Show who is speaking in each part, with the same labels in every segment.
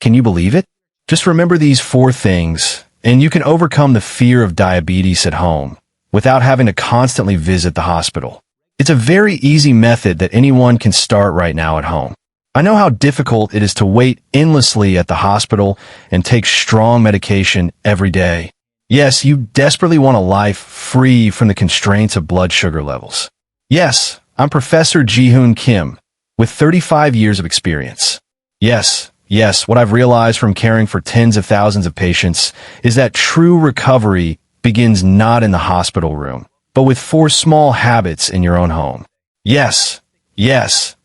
Speaker 1: Can you believe it? Just remember these 4 things, and you can overcome the fear of diabetes at home without having to constantly visit the hospital. It's a very easy method that anyone can start right now at home. I know how difficult it is to wait endlessly at the hospital and take strong medication every day. Yes, you desperately want a life free from the constraints of blood sugar levels. Yes, I'm Professor Ji-Hoon Kim, with 35 years of experience. Yes, what I've realized from caring for tens of thousands of patients is that true recovery begins not in the hospital room, but with 4 small habits in your own home. Yes.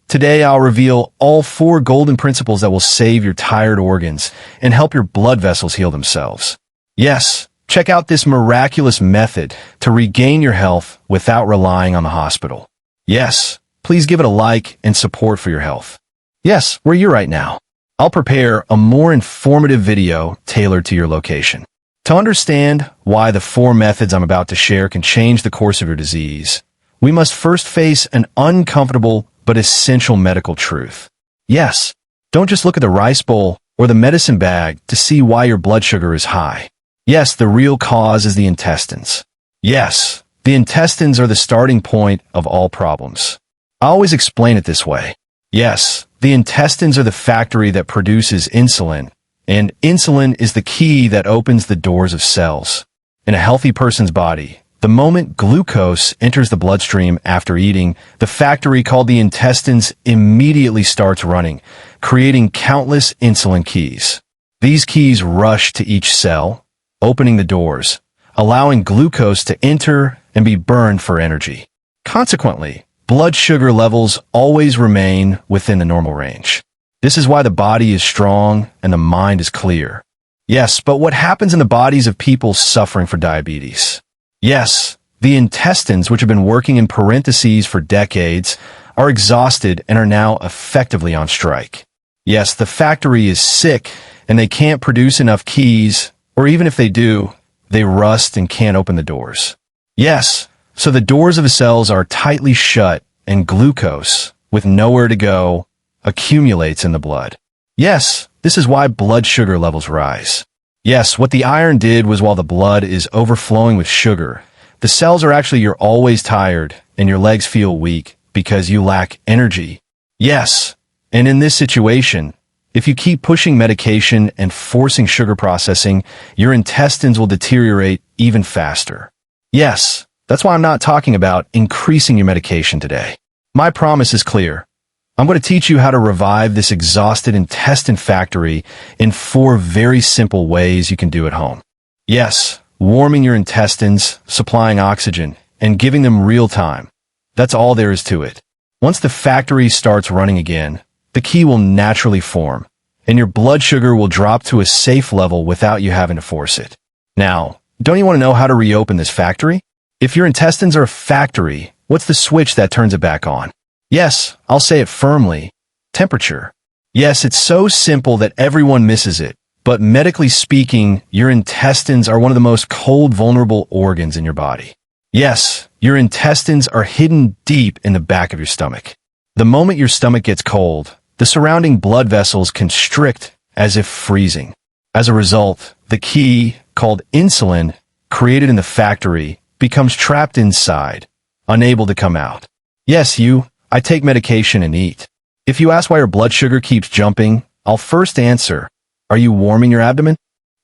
Speaker 1: Today I'll reveal all 4 golden principles that will save your tired organs and help your blood vessels heal themselves. Yes, check out this miraculous method to regain your health without relying on the hospital. Yes, please give it a like and support for your health. Yes, where you're right now. I'll prepare a more informative video tailored to your location. To understand why the 4 methods I'm about to share can change the course of your disease, we must first face an uncomfortable but essential medical truth. Yes, don't just look at the rice bowl or the medicine bag to see why your blood sugar is high. Yes, the real cause is the intestines. Yes, the intestines are the starting point of all problems. I always explain it this way. Yes, the intestines are the factory that produces insulin, and insulin is the key that opens the doors of cells. In a healthy person's body, the moment glucose enters the bloodstream after eating, the factory called the intestines immediately starts running, creating countless insulin keys. These keys rush to each cell, opening the doors, allowing glucose to enter and be burned for energy. Consequently, blood sugar levels always remain within the normal range. This is why the body is strong and the mind is clear. Yes, but what happens in the bodies of people suffering from diabetes? Yes, the intestines, which have been working in parentheses for decades, are exhausted and are now effectively on strike. Yes, the factory is sick and they can't produce enough keys, or even if they do, they rust and can't open the doors. Yes, so the doors of the cells are tightly shut and glucose, with nowhere to go, accumulates in the blood. Yes, this is why blood sugar levels rise. Yes, what the iron did was while the blood is overflowing with sugar, the cells are actually you're always tired and your legs feel weak because you lack energy. Yes, and in this situation, if you keep pushing medication and forcing sugar processing, your intestines will deteriorate even faster. Yes, that's why I'm not talking about increasing your medication today. My promise is clear. I'm going to teach you how to revive this exhausted intestine factory in 4 very simple ways you can do at home. Yes, warming your intestines, supplying oxygen, and giving them real time. That's all there is to it. Once the factory starts running again, the key will naturally form, and your blood sugar will drop to a safe level without you having to force it. Now, don't you want to know how to reopen this factory? If your intestines are a factory, what's the switch that turns it back on? Yes, I'll say it firmly. Temperature. Yes, it's so simple that everyone misses it, but medically speaking, your intestines are one of the most cold, vulnerable organs in your body. Yes, your intestines are hidden deep in the back of your stomach. The moment your stomach gets cold, the surrounding blood vessels constrict as if freezing. As a result, the key, called insulin, created in the factory, becomes trapped inside, unable to come out. Yes, I take medication and eat. If you ask why your blood sugar keeps jumping, I'll first answer, are you warming your abdomen?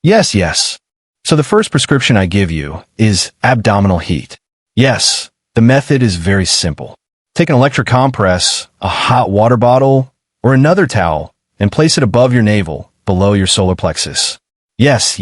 Speaker 1: Yes. So the first prescription I give you is abdominal heat. Yes, the method is very simple. Take an electric compress, a hot water bottle, or another towel, and place it above your navel, below your solar plexus. Yes,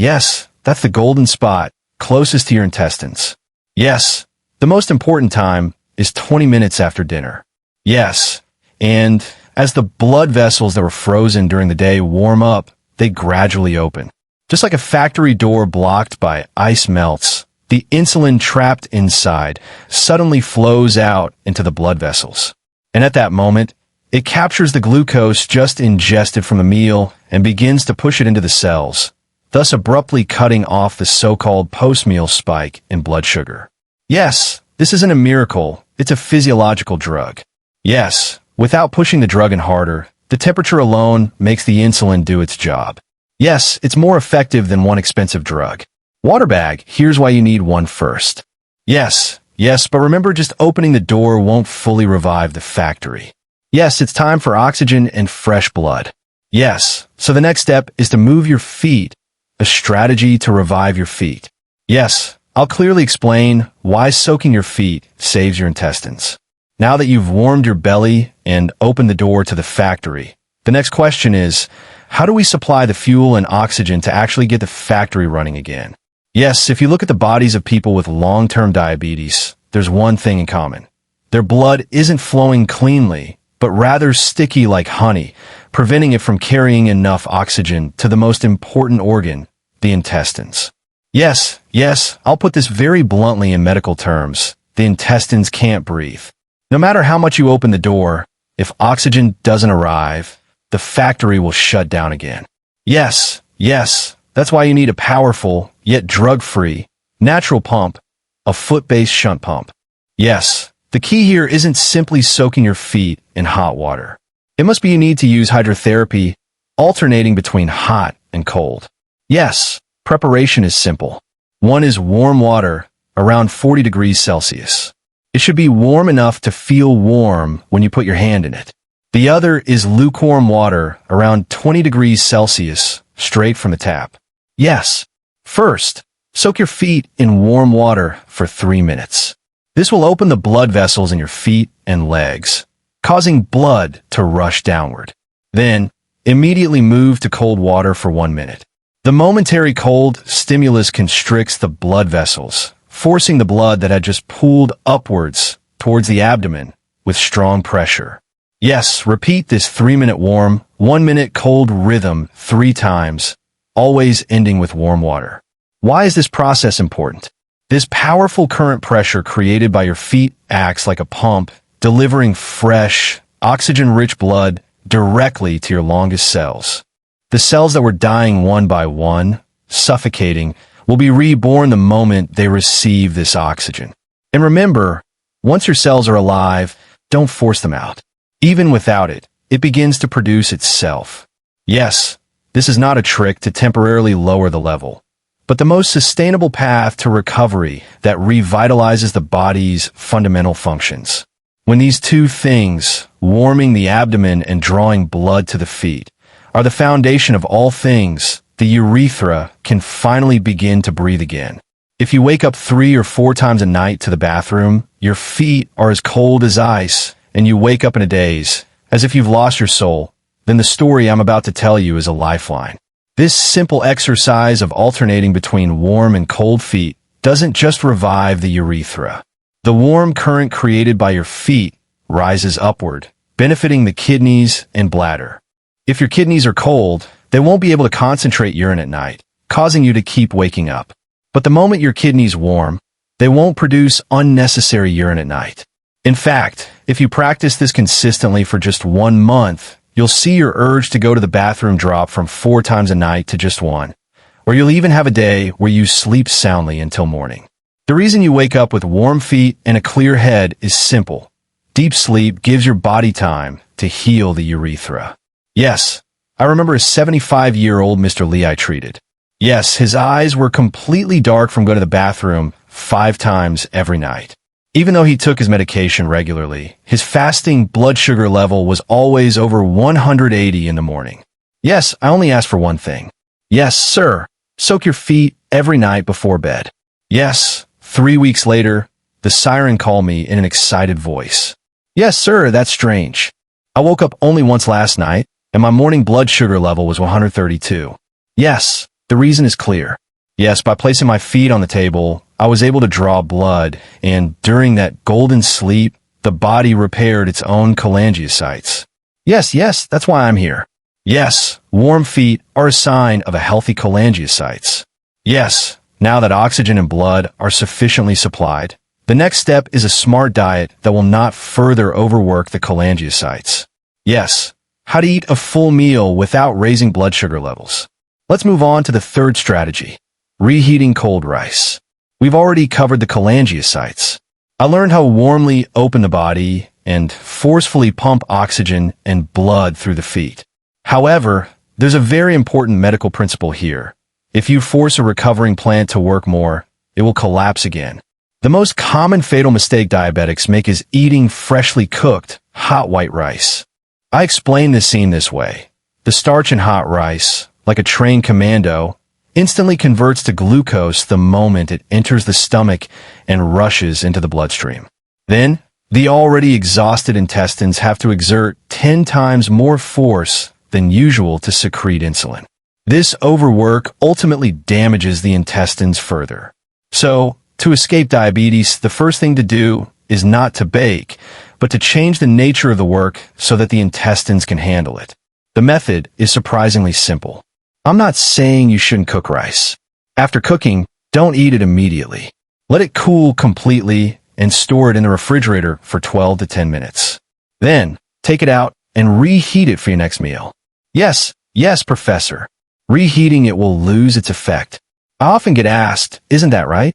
Speaker 1: that's the golden spot, closest to your intestines. Yes, the most important time is 20 minutes after dinner. Yes, and as the blood vessels that were frozen during the day warm up, they gradually open. Just like a factory door blocked by ice melts, the insulin trapped inside suddenly flows out into the blood vessels. And at that moment, it captures the glucose just ingested from the meal and begins to push it into the cells, thus abruptly cutting off the so-called post-meal spike in blood sugar. Yes, this isn't a miracle, it's a physiological drug. Yes, without pushing the drug in harder, the temperature alone makes the insulin do its job. Yes, it's more effective than one expensive drug. Water bag, here's why you need one first. Yes, but remember, just opening the door won't fully revive the factory. Yes, it's time for oxygen and fresh blood. Yes, so the next step is to move your feet, a strategy to revive your feet. Yes, I'll clearly explain why soaking your feet saves your intestines. Now that you've warmed your belly and opened the door to the factory, the next question is, how do we supply the fuel and oxygen to actually get the factory running again? Yes, if you look at the bodies of people with long-term diabetes, there's one thing in common. Their blood isn't flowing cleanly, but rather sticky like honey, preventing it from carrying enough oxygen to the most important organ, the intestines. Yes, I'll put this very bluntly in medical terms. The intestines can't breathe. No matter how much you open the door, if oxygen doesn't arrive, the factory will shut down again. Yes, that's why you need a powerful, yet drug-free, natural pump, a foot-based shunt pump. Yes, the key here isn't simply soaking your feet in hot water. It must be you need to use hydrotherapy, alternating between hot and cold. Yes, preparation is simple. One is warm water, around 40 degrees Celsius. It should be warm enough to feel warm when you put your hand in it. The other is lukewarm water, around 20 degrees Celsius, straight from the tap. Yes, first, soak your feet in warm water for 3 minutes. This will open the blood vessels in your feet and legs, causing blood to rush downward. Then, immediately move to cold water for 1 minute. The momentary cold stimulus constricts the blood vessels, forcing the blood that had just pooled upwards towards the abdomen with strong pressure. Yes, repeat this 3-minute warm, 1-minute cold rhythm 3 times, always ending with warm water. Why is this process important? This powerful current pressure created by your feet acts like a pump, delivering fresh, oxygen-rich blood directly to your longest cells. The cells that were dying one by one, suffocating, will be reborn the moment they receive this oxygen. And remember, once your cells are alive, don't force them out. Even without it, it begins to produce itself. Yes, this is not a trick to temporarily lower the level, but the most sustainable path to recovery that revitalizes the body's fundamental functions. When these two things, warming the abdomen and drawing blood to the feet, are the foundation of all things, the urethra can finally begin to breathe again. If you wake up 3 or 4 times a night to the bathroom, your feet are as cold as ice, and you wake up in a daze, as if you've lost your soul, then the story I'm about to tell you is a lifeline. This simple exercise of alternating between warm and cold feet doesn't just revive the urethra. The warm current created by your feet rises upward, benefiting the kidneys and bladder. If your kidneys are cold, they won't be able to concentrate urine at night, causing you to keep waking up. But the moment your kidneys warm, they won't produce unnecessary urine at night. In fact, if you practice this consistently for just 1 month, you'll see your urge to go to the bathroom drop from 4 times a night to just 1. Or you'll even have a day where you sleep soundly until morning. The reason you wake up with warm feet and a clear head is simple. Deep sleep gives your body time to heal the urethra. Yes, I remember a 75-year-old Mr. Lee I treated. Yes, his eyes were completely dark from going to the bathroom 5 times every night. Even though he took his medication regularly, his fasting blood sugar level was always over 180 in the morning. Yes, I only asked for one thing. Yes, sir, soak your feet every night before bed. Yes, 3 weeks later, the siren called me in an excited voice. Yes, sir, that's strange. I woke up only once last night, and my morning blood sugar level was 132. Yes, the reason is clear. Yes, by placing my feet on the table, I was able to draw blood, and during that golden sleep, the body repaired its own cholangiocytes. Yes, that's why I'm here. Yes, warm feet are a sign of a healthy cholangiocytes. Yes, now that oxygen and blood are sufficiently supplied, the next step is a smart diet that will not further overwork the cholangiocytes. Yes, how to eat a full meal without raising blood sugar levels. Let's move on to the third strategy, reheating cold rice. We've already covered the cholangiocytes. I learned how warmly open the body and forcefully pump oxygen and blood through the feet. However, there's a very important medical principle here. If you force a recovering plant to work more, it will collapse again. The most common fatal mistake diabetics make is eating freshly cooked, hot white rice. I explain this scene this way. The starch in hot rice, like a trained commando, instantly converts to glucose the moment it enters the stomach and rushes into the bloodstream. Then, the already exhausted intestines have to exert 10 times more force than usual to secrete insulin. This overwork ultimately damages the intestines further. So, to escape diabetes, the first thing to do is not to bake, but to change the nature of the work so that the intestines can handle it. The method is surprisingly simple. I'm not saying you shouldn't cook rice. After cooking, don't eat it immediately. Let it cool completely and store it in the refrigerator for 12 to 10 minutes. Then, take it out and reheat it for your next meal. Yes, professor. Reheating it will lose its effect. I often get asked, isn't that right?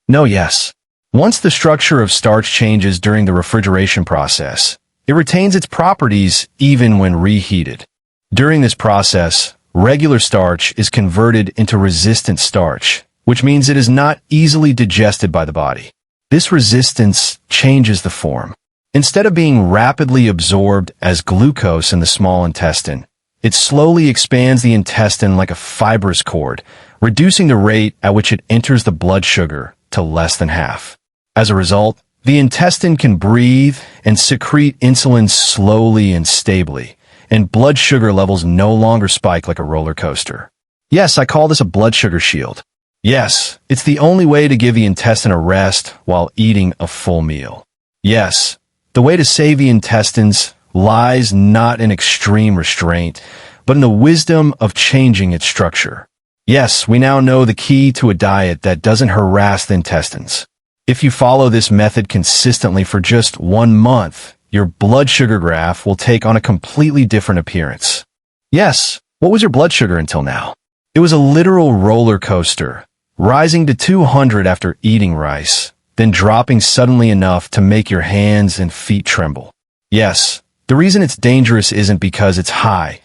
Speaker 1: No, yes. Once the structure of starch changes during the refrigeration process, it retains its properties even when reheated. During this process, regular starch is converted into resistant starch, which means it is not easily digested by the body. This resistance changes the form. Instead of being rapidly absorbed as glucose in the small intestine, it slowly expands the intestine like a fibrous cord, reducing the rate at which it enters the blood sugar to less than half. As a result, the intestine can breathe and secrete insulin slowly and stably, and blood sugar levels no longer spike like a roller coaster. Yes, I call this a blood sugar shield. Yes, it's the only way to give the intestine a rest while eating a full meal. Yes, the way to save the intestines lies not in extreme restraint, but in the wisdom of changing its structure. Yes, we now know the key to a diet that doesn't harass the intestines. If you follow this method consistently for just 1 month, your blood sugar graph will take on a completely different appearance. Yes, what was your blood sugar until now? It was a literal roller coaster, rising to 200 after eating rice, then dropping suddenly enough to make your hands and feet tremble. Yes, the reason it's dangerous isn't because it's high,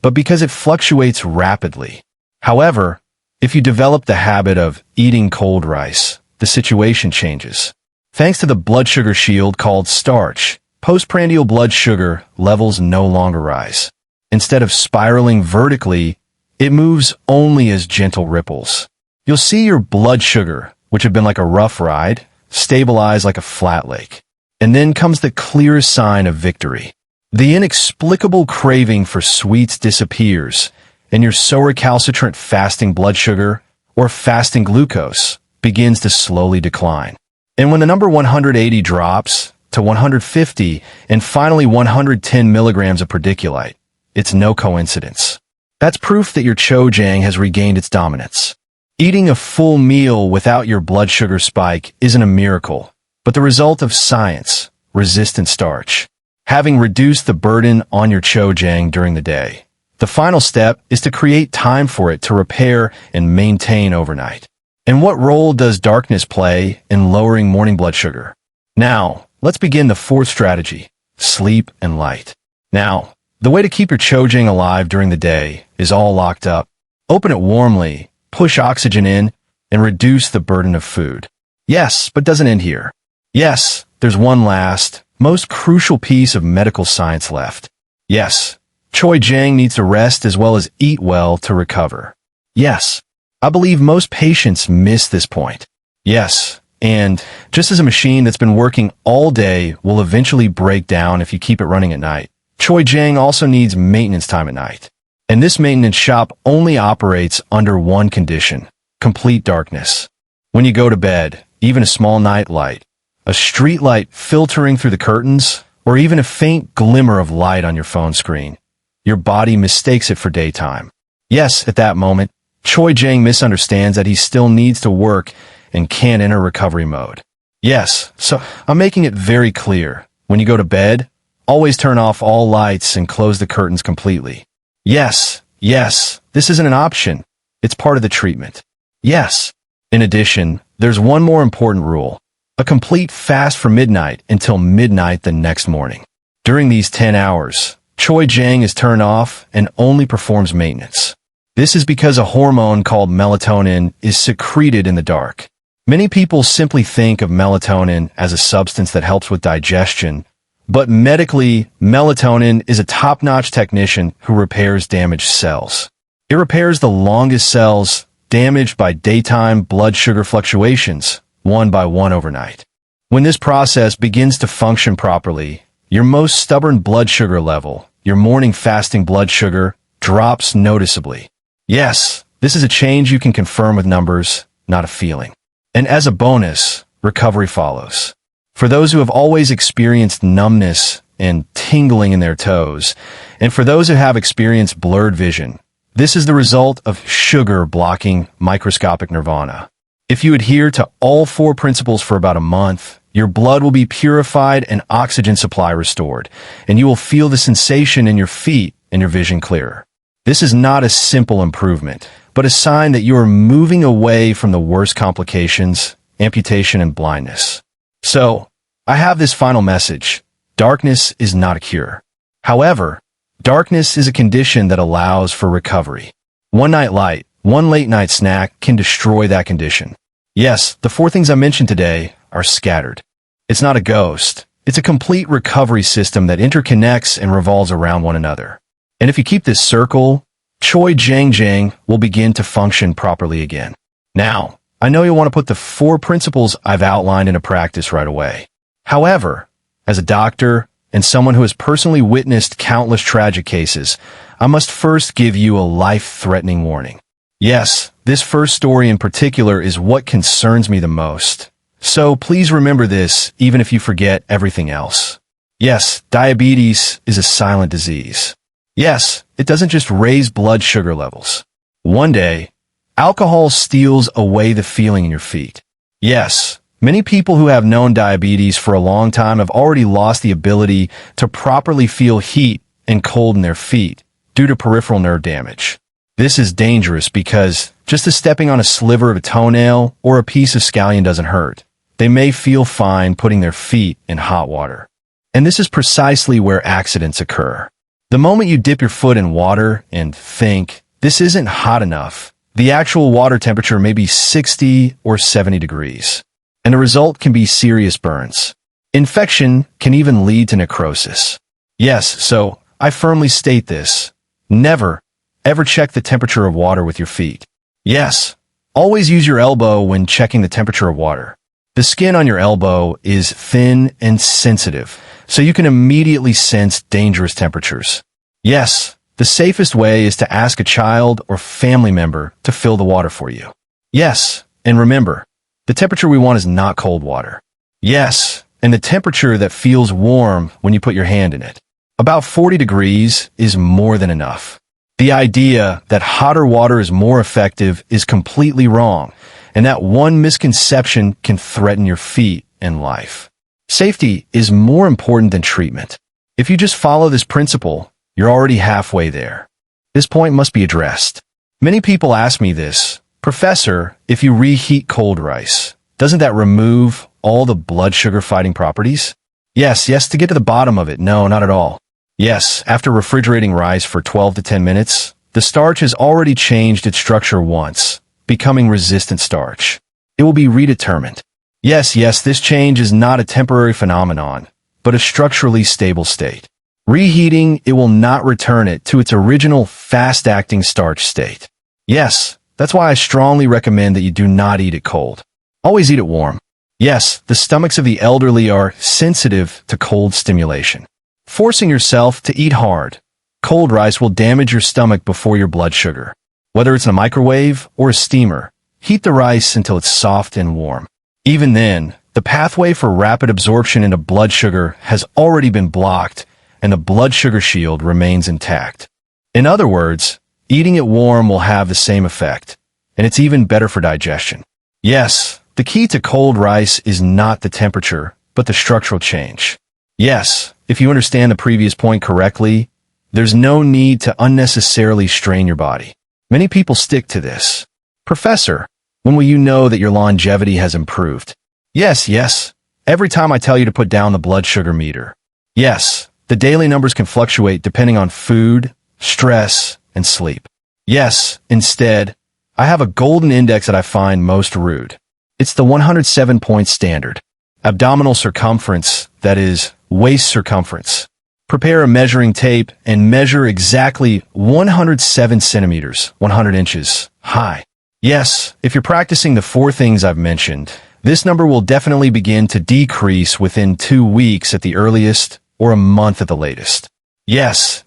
Speaker 1: but because it fluctuates rapidly. However, if you develop the habit of eating cold rice, the situation changes. Thanks to the blood sugar shield called starch, postprandial blood sugar levels no longer rise. Instead of spiraling vertically, it moves only as gentle ripples. You'll see your blood sugar, which had been like a rough ride, stabilize like a flat lake. And then comes the clearest sign of victory. The inexplicable craving for sweets disappears, and your so recalcitrant fasting blood sugar, or fasting glucose, begins to slowly decline. And when the number 180 drops to 150 and finally 110 milligrams of perdiculite, it's no coincidence. That's proof that your chojang has regained its dominance. Eating a full meal without your blood sugar spike isn't a miracle, but the result of science, resistant starch. Having reduced the burden on your chojang during the day, the final step is to create time for it to repair and maintain overnight. And what role does darkness play in lowering morning blood sugar? Now, let's begin the fourth strategy, sleep and light. Now, the way to keep your chojang alive during the day is all locked up. Open it warmly, push oxygen in, and reduce the burden of food. Yes, but doesn't end here. Yes, there's one last, most crucial piece of medical science left. Yes, chojang needs to rest as well as eat well to recover. Yes, I believe most patients miss this point. Yes, and just as a machine that's been working all day will eventually break down if you keep it running at night, chojang also needs maintenance time at night. And this maintenance shop only operates under one condition, complete darkness. When you go to bed, even a small night light, a street light filtering through the curtains, or even a faint glimmer of light on your phone screen, your body mistakes it for daytime. Yes, at that moment, chojang misunderstands that he still needs to work and can't enter recovery mode. Yes, so I'm making it very clear. When you go to bed, always turn off all lights and close the curtains completely. Yes, this isn't an option. It's part of the treatment. Yes. In addition, there's one more important rule. A complete fast from midnight until midnight the next morning. During these 10 hours, Choi Jang is turned off and only performs maintenance. This is because a hormone called melatonin is secreted in the dark. Many people simply think of melatonin as a substance that helps with digestion, but medically, melatonin is a top-notch technician who repairs damaged cells. It repairs the longest cells damaged by daytime blood sugar fluctuations, one by one overnight. When this process begins to function properly, your most stubborn blood sugar level, your morning fasting blood sugar, drops noticeably. Yes, this is a change you can confirm with numbers, not a feeling. And as a bonus, recovery follows. For those who have always experienced numbness and tingling in their toes, and for those who have experienced blurred vision, this is the result of sugar blocking microscopic nirvana. If you adhere to all 4 principles for about a month, your blood will be purified and oxygen supply restored, and you will feel the sensation in your feet and your vision clearer. This is not a simple improvement, but a sign that you are moving away from the worst complications, amputation and blindness. So, I have this final message. Darkness is not a cure. However, darkness is a condition that allows for recovery. One night light, one late night snack can destroy that condition. Yes, the 4 things I mentioned today are scattered. It's not a ghost. It's a complete recovery system that interconnects and revolves around one another. And if you keep this circle, Choi Jang will begin to function properly again. Now, I know you'll want to put the 4 principles I've outlined into practice right away. However, as a doctor and someone who has personally witnessed countless tragic cases, I must first give you a life-threatening warning. Yes, this first story in particular is what concerns me the most. So please remember this even if you forget everything else. Yes, diabetes is a silent disease. Yes, it doesn't just raise blood sugar levels. One day, alcohol steals away the feeling in your feet. Yes, many people who have known diabetes for a long time have already lost the ability to properly feel heat and cold in their feet due to peripheral nerve damage. This is dangerous because just as stepping on a sliver of a toenail or a piece of scallion doesn't hurt, they may feel fine putting their feet in hot water. And this is precisely where accidents occur. The moment you dip your foot in water and think, this isn't hot enough, the actual water temperature may be 60 or 70 degrees. And the result can be serious burns. Infection can even lead to necrosis. Yes, so I firmly state this. Never, ever check the temperature of water with your feet. Yes, always use your elbow when checking the temperature of water. The skin on your elbow is thin and sensitive, so you can immediately sense dangerous temperatures. Yes, the safest way is to ask a child or family member to fill the water for you. Yes, and remember, the temperature we want is not cold water. Yes, and the temperature that feels warm when you put your hand in it. About 40 degrees is more than enough. The idea that hotter water is more effective is completely wrong, and that one misconception can threaten your feet and life. Safety is more important than treatment. If you just follow this principle, you're already halfway there. This point must be addressed. Many people ask me this, Professor, if you reheat cold rice, doesn't that remove all the blood sugar fighting properties? Yes, to get to the bottom of it, no, not at all. Yes, after refrigerating rice for 12 to 10 minutes, the starch has already changed its structure once, becoming resistant starch. It will be redetermined. Yes, this change is not a temporary phenomenon, but a structurally stable state. Reheating, it will not return it to its original fast-acting starch state. Yes, that's why I strongly recommend that you do not eat it cold. Always eat it warm. Yes, the stomachs of the elderly are sensitive to cold stimulation. Forcing yourself to eat hard, cold rice will damage your stomach before your blood sugar. Whether it's in a microwave or a steamer, heat the rice until it's soft and warm. Even then, the pathway for rapid absorption into blood sugar has already been blocked, and the blood sugar shield remains intact. In other words, eating it warm will have the same effect, and it's even better for digestion. Yes, the key to cold rice is not the temperature, but the structural change. Yes, if you understand the previous point correctly, there's no need to unnecessarily strain your body. Many people stick to this. Professor, when will you know that your longevity has improved? Yes, every time I tell you to put down the blood sugar meter. Yes, The daily numbers can fluctuate depending on food, stress, and sleep. Yes, instead, I have a golden index that I find most rude. It's the 107-point standard. Abdominal circumference, that is, waist circumference. Prepare a measuring tape and measure exactly 107 centimeters, 100 inches, high. Yes, if you're practicing the 4 things I've mentioned, this number will definitely begin to decrease within 2 weeks at the earliest or a month at the latest. Yes.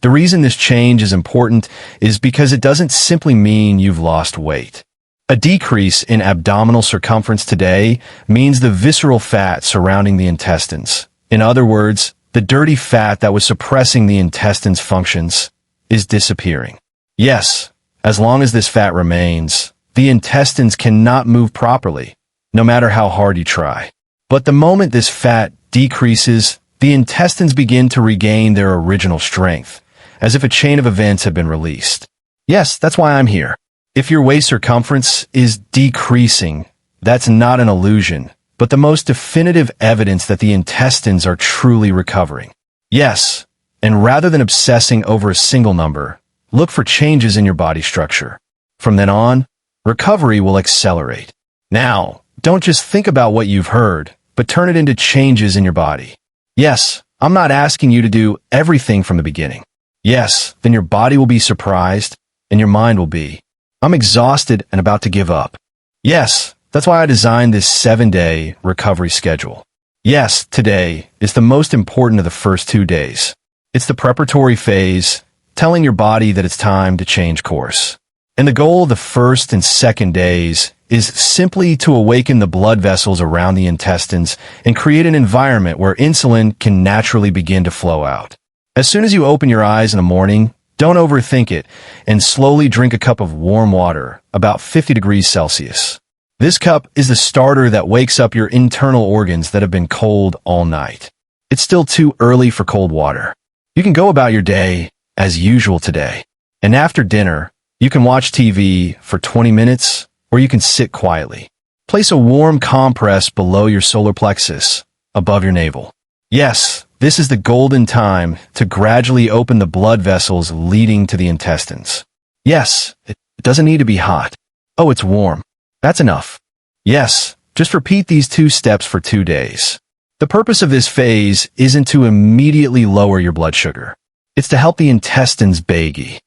Speaker 1: The reason this change is important is because it doesn't simply mean you've lost weight. A decrease in abdominal circumference today means the visceral fat surrounding the intestines. In other words, the dirty fat that was suppressing the intestines' functions is disappearing. Yes, as long as this fat remains, the intestines cannot move properly, no matter how hard you try. But the moment this fat decreases, the intestines begin to regain their original strength, as if a chain of events had been released. Yes, that's why I'm here. If your waist circumference is decreasing, that's not an illusion, but the most definitive evidence that the intestines are truly recovering. Yes, and rather than obsessing over a single number, look for changes in your body structure. From then on, recovery will accelerate. Now, don't just think about what you've heard, but turn it into changes in your body. Yes, I'm not asking you to do everything from the beginning. Yes, then your body will be surprised, and your mind will be, I'm exhausted and about to give up. Yes, that's why I designed this 7-day recovery schedule. Yes, today is the most important of the first 2 days. It's the preparatory phase, telling your body that it's time to change course. And the goal of the first and second days is simply to awaken the blood vessels around the intestines and create an environment where insulin can naturally begin to flow out. As soon as you open your eyes in the morning, don't overthink it, and slowly drink a cup of warm water, about 50 degrees Celsius. This cup is the starter that wakes up your internal organs that have been cold all night. It's still too early for cold water. You can go about your day as usual today. And after dinner, you can watch TV for 20 minutes, or you can sit quietly. Place a warm compress below your solar plexus, above your navel. Yes, this is the golden time to gradually open the blood vessels leading to the intestines. Yes, it doesn't need to be hot. Oh, it's warm. That's enough. Yes, just repeat these 2 steps for 2 days. The purpose of this phase isn't to immediately lower your blood sugar. It's to help the intestines baggy.